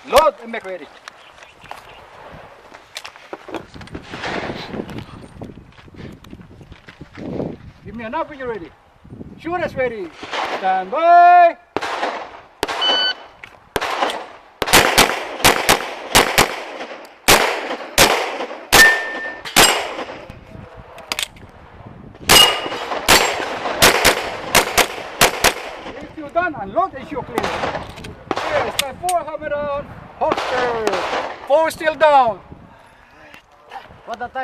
Load and make ready. Give me a knock when you're ready. Shoot us ready. Stand by. If you're done, unload and shoot clear. Clear. Stand 4, hammer down. Holster. 4 still down. What the time?